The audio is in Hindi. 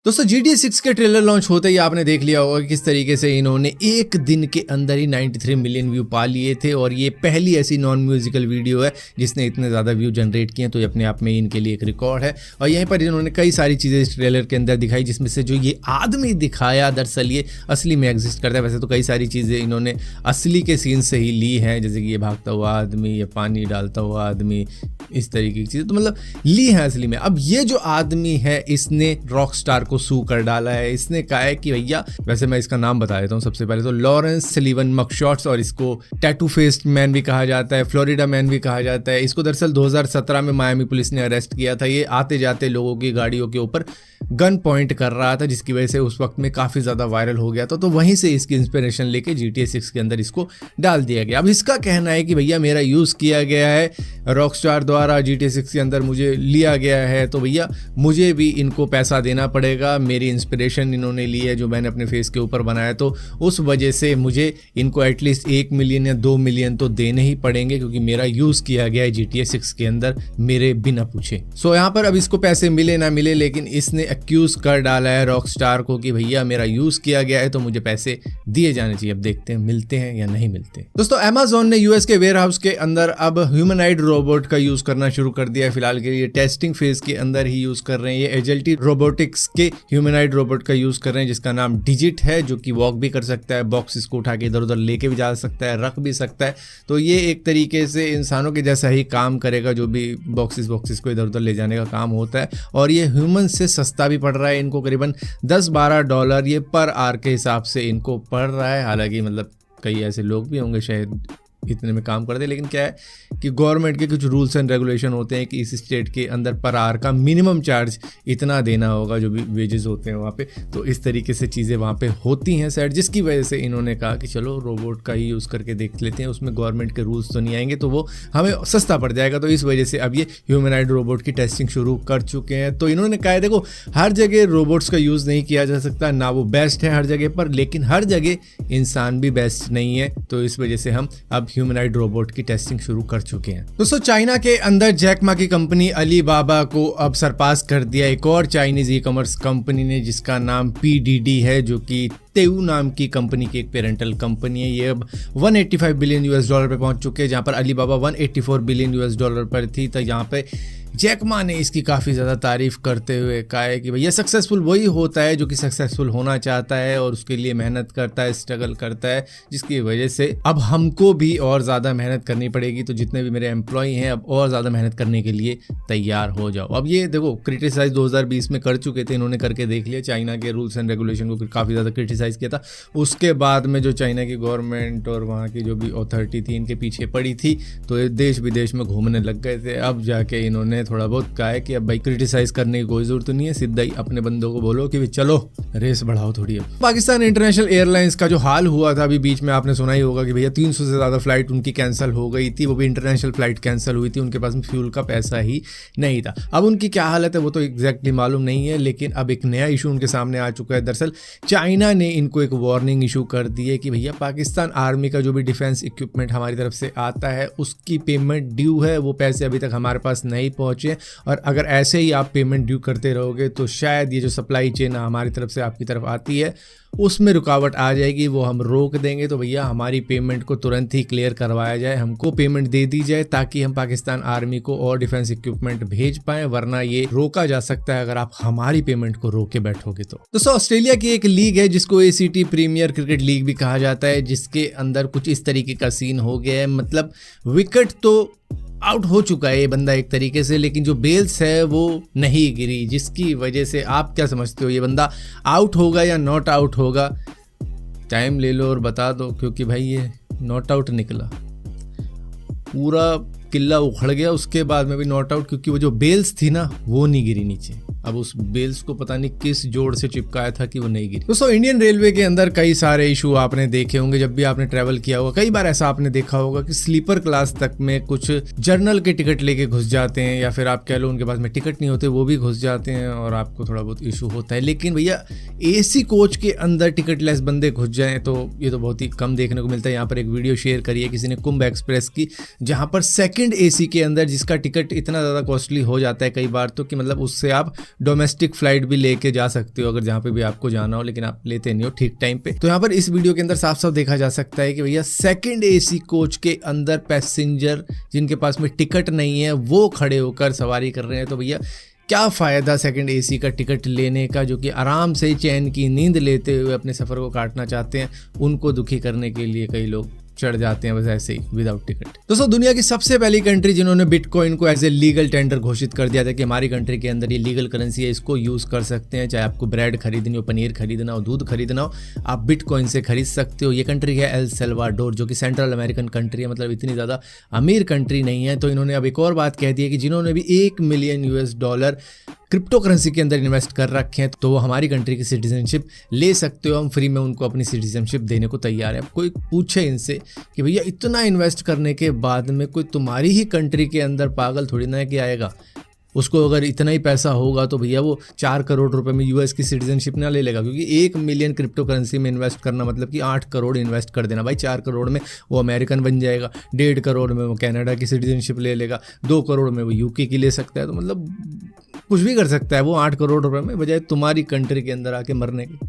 दोस्तों GTA 6 के ट्रेलर लॉन्च होते ही आपने देख लिया होगा किस तरीके से इन्होंने एक दिन के अंदर ही 93 मिलियन व्यू पा लिए थे और ये पहली ऐसी नॉन म्यूजिकल वीडियो है जिसने इतने ज़्यादा व्यू जनरेट किए, तो ये अपने आप में इनके लिए एक रिकॉर्ड है। और यहीं पर इन्होंने कई सारी चीज़ें इस ट्रेलर के अंदर दिखाई, जिसमें से जो ये आदमी दिखाया दरअसल ये असली में एग्जिस्ट करता है। वैसे तो कई सारी चीज़ें इन्होंने असली के सीन से ही ली हैं, जैसे कि ये भागता हुआ आदमी, ये पानी डालता हुआ आदमी, इस तरीके की चीज़ें तो मतलब ली हैं असली में। अब ये जो आदमी है इसने रॉकस्टार को सू कर डाला है। इसने कहा है कि भैया, वैसे मैं इसका नाम बता देता हूँ सबसे पहले तो, लॉरेंस सलीवन मकशॉट्स, और इसको टैटू फेस्ड मैन भी कहा जाता है, फ्लोरिडा मैन भी कहा जाता है। इसको दरअसल 2017 में मायामी पुलिस ने अरेस्ट किया था। ये आते जाते लोगों की गाड़ियों के ऊपर गन पॉइंट कर रहा था, जिसकी वजह से उस वक्त में काफ़ी ज़्यादा वायरल हो गया था। तो वहीं से इसकी इंस्पिरेशन लेके GTA 6 के अंदर इसको डाल दिया गया। अब इसका कहना है कि भैया मेरा यूज़ किया गया है रॉकस्टार द्वारा, GTA 6 के अंदर मुझे लिया गया है, तो भैया मुझे भी इनको पैसा देना पड़ेगा। मेरी इंस्पिरेशन इन्होंने ली है जो मैंने अपने फेस के ऊपर बनाया, तो उस वजह से मुझे इनको एटलीस्ट 1 मिलियन या 2 मिलियन तो देने ही पड़ेंगे, क्योंकि मेरा यूज़ किया गया है GTA 6 के अंदर मेरे बिना पूछे। सो यहाँ पर अब इसको पैसे मिले ना मिले, लेकिन इसने एक्यूज कर डाला है रॉकस्टार को कि भैया मेरा यूज़ किया गया है तो मुझे पैसे दिए जाने चाहिए। अब देखते हैं मिलते हैं या नहीं मिलते। दोस्तों Amazon ने यूएस के वेयरहाउस के अंदर अब ह्यूमनॉइड रोबोट का यूज़ करना शुरू कर दिया है। फिलहाल के लिए टेस्टिंग फेज के अंदर ही यूज़ कर रहे हैं। ये एजिलिटी रोबोटिक्स के ह्यूमनॉइड रोबोट का यूज़ कर रहे हैं, जिसका नाम डिजिट है, जो कि वॉक भी कर सकता है, बॉक्सेस को उठा के इधर उधर लेके भी जा सकता है, रख भी सकता है। तो ये एक तरीके से इंसानों के जैसा ही काम करेगा, जो भी बॉक्सेस को इधर उधर ले जाने का काम होता है। और ये ह्यूमन से सस्ता भी पड़ रहा है, इनको करीबन $10-12 ये पर आवर के हिसाब से इनको पड़ रहा है। हालांकि मतलब कई ऐसे लोग भी होंगे शायद इतने में काम करते, लेकिन क्या है कि गवर्नमेंट के कुछ रूल्स एंड रेगुलेशन होते हैं कि इस स्टेट के अंदर पर आवर का मिनिमम चार्ज इतना देना होगा, जो भी वेजेस होते हैं वहाँ पे। तो इस तरीके से चीज़ें वहाँ पे होती हैं शायद, जिसकी वजह से इन्होंने कहा कि चलो रोबोट का ही यूज़ करके देख लेते हैं, उसमें गवर्नमेंट के रूल्स तो नहीं आएंगे, तो वो हमें सस्ता पड़ जाएगा। तो इस वजह से अब ये ह्यूमनॉइड रोबोट की टेस्टिंग शुरू कर चुके हैं। तो इन्होंने कहा है देखो, हर जगह रोबोट्स का यूज़ नहीं किया जा सकता, ना वो बेस्ट है हर जगह पर, लेकिन हर जगह इंसान भी बेस्ट नहीं है। तो इस वजह से हम अब ह्यूमनॉइड रोबोट की टेस्टिंग शुरू कर चुके हैं। दोस्तों चाइना के अंदर जैक मा की कंपनी अलीबाबा को अब सरपास कर दिया एक और चाइनीज ई कॉमर्स कंपनी ने, जिसका नाम PDD है, जो कि तेऊ नाम की कंपनी की एक पेरेंटल कंपनी है। ये अब $185 बिलियन पे पहुंच चुके हैं, जहां पर अलीबाबा $184 बिलियन पर थी। तो यहाँ पे जैक मा ने इसकी काफ़ी ज़्यादा तारीफ करते हुए कहा है कि भैया सक्सेसफुल वही होता है जो कि सक्सेसफुल होना चाहता है और उसके लिए मेहनत करता है, स्ट्रगल करता है, जिसकी वजह से अब हमको भी और ज़्यादा मेहनत करनी पड़ेगी। तो जितने भी मेरे एम्प्लॉय हैं अब और ज़्यादा मेहनत करने के लिए तैयार हो जाओ। अब ये देखो क्रिटिसाइज 2020 में कर चुके थे, इन्होंने करके देख लिया, चाइना के रूल्स एंड रेगुलेशन को काफ़ी ज़्यादा क्रिटिसाइज किया था। उसके बाद में जो चाइना की गवर्नमेंट और वहाँ की जो भी अथॉरिटी थी इनके पीछे पड़ी थी, तो ये देश विदेश में घूमने लग गए थे। अब जाके इन्होंने थोड़ा बहुत कहा है कि अब भाई क्रिटिसाइज करने की कोई जरूरत नहीं है, सीधा ही अपने बंदों को बोलो कि चलो रेस बढ़ाओ थोड़ी। अब पाकिस्तान इंटरनेशनल एयरलाइंस का जो हाल हुआ था अभी बीच में, आपने सुना ही होगा कि भैया 300 से ज़्यादा फ्लाइट उनकी कैंसिल हो गई थी, वो भी इंटरनेशनल फ्लाइट कैंसिल हुई थी, उनके पास में फ्यूल का पैसा ही नहीं था। अब उनकी क्या हालत है वो तो एग्जैक्टली मालूम नहीं है, लेकिन अब एक नया इशू उनके सामने आ चुका है। दरअसल चाइना ने इनको एक वार्निंग इशू कर दी है कि भैया पाकिस्तान आर्मी का जो भी डिफेंस इक्विपमेंट हमारी तरफ से आता है उसकी पेमेंट ड्यू है, वो पैसे अभी तक हमारे पास नहीं पहुँचे, और अगर ऐसे ही आप पेमेंट ड्यू करते रहोगे तो शायद ये जो सप्लाई चेन हमारी तरफ से आपकी तरफ आती है उसमें रुकावट आ जाएगी, वो हम रोक देंगे। तो भैया हमारी पेमेंट को तुरंत ही क्लियर करवाया जाए, हमको पेमेंट दे दी जाए, ताकि हम पाकिस्तान आर्मी को और डिफेंस इक्विपमेंट भेज पाएं, वरना ये रोका जा सकता है अगर आप हमारी पेमेंट को रोके बैठोगे तो। दोस्तों ऑस्ट्रेलिया की एक लीग है जिसको ACT प्रीमियर क्रिकेट लीग भी कहा जाता है, जिसके अंदर कुछ इस तरीके का सीन हो गया है। मतलब विकेट तो आउट हो चुका है ये बंदा एक तरीके से, लेकिन जो बेल्स है वो नहीं गिरी, जिसकी वजह से आप क्या समझते हो ये बंदा आउट होगा या नॉट आउट होगा? टाइम ले लो और बता दो, क्योंकि भाई ये नॉट आउट निकला, पूरा किला उखड़ गया। उसके बाद में भी नॉट आउट, क्योंकि वो जो बेल्स थी ना वो नहीं गिरी नीचे। अब उस बेल्स को पता नहीं किस जोड़ से चिपकाया था कि वो नहीं गिरी। दोस्तों इंडियन रेलवे के अंदर कई सारे इशू आपने देखे होंगे, जब भी आपने ट्रैवल किया होगा कई बार ऐसा आपने देखा होगा कि स्लीपर क्लास तक में कुछ जर्नल के टिकट लेके घुस जाते हैं, या फिर आप कह लो उनके पास में टिकट नहीं होते, वो भी घुस जाते हैं और आपको थोड़ा बहुत इशू होता है। लेकिन भैया AC कोच के अंदर टिकट लेस बंदे घुस जाएं तो ये तो बहुत ही कम देखने को मिलता है। यहाँ पर एक वीडियो शेयर करी है किसी ने कुंभ एक्सप्रेस की, जहाँ पर सेकेंड AC के अंदर जिसका टिकट इतना ज़्यादा कॉस्टली हो जाता है कई बार तो कि मतलब उससे आप डोमेस्टिक फ्लाइट भी लेके जा सकते हो अगर जहाँ पे भी आपको जाना हो, लेकिन आप लेते नहीं हो ठीक टाइम पे। तो यहाँ पर इस वीडियो के अंदर साफ साफ देखा जा सकता है कि भैया सेकंड एसी कोच के अंदर पैसेंजर जिनके पास में टिकट नहीं है वो खड़े होकर सवारी कर रहे हैं। तो भैया क्या फ़ायदा सेकंड एसी का टिकट लेने का, जो कि आराम से चैन की नींद लेते हुए अपने सफ़र को काटना चाहते हैं, उनको दुखी करने के लिए कई लोग चढ़ जाते हैं बस ऐसे ही विदाउट टिकट। दोस्तों, दुनिया की सबसे पहली कंट्री जिन्होंने बिटकॉइन को एज ए लीगल टेंडर घोषित कर दिया था कि हमारी कंट्री के अंदर ये लीगल करेंसी है, इसको यूज़ कर सकते हैं, चाहे आपको ब्रेड खरीदनी हो, पनीर खरीदना हो, दूध खरीदना हो, आप बिटकॉइन से खरीद सकते हो। ये कंट्री है एल सल्वाडोर, जो कि सेंट्रल अमेरिकन कंट्री है, मतलब इतनी ज़्यादा अमीर कंट्री नहीं है। तो इन्होंने अब एक और बात कह दी है कि जिन्होंने भी $1 मिलियन क्रिप्टो करेंसी के अंदर इन्वेस्ट कर रखे हैं तो वो हमारी कंट्री की सिटीजनशिप ले सकते हो, हम फ्री में उनको अपनी सिटीजनशिप देने को तैयार है। अब कोई पूछे इनसे कि भैया इतना इन्वेस्ट करने के बाद में कोई तुम्हारी ही कंट्री के अंदर पागल थोड़ी ना है कि आएगा, उसको अगर इतना ही पैसा होगा तो भैया वो 4 करोड़ रुपए में यूएस की सिटीजनशिप ना ले लेगा, क्योंकि 1 मिलियन क्रिप्टो करेंसी में इन्वेस्ट करना मतलब कि 8 करोड़ इन्वेस्ट कर देना। भाई 4 करोड़ में वो अमेरिकन बन जाएगा, 1.5 करोड़ में वो कनाडा की सिटीजनशिप ले लेगा, 2 करोड़ में वो यूके की ले सकता है। तो मतलब कुछ भी कर सकता है वो 8 करोड़ रुपए में, बजाय तुम्हारी कंट्री के अंदर आके मरने के।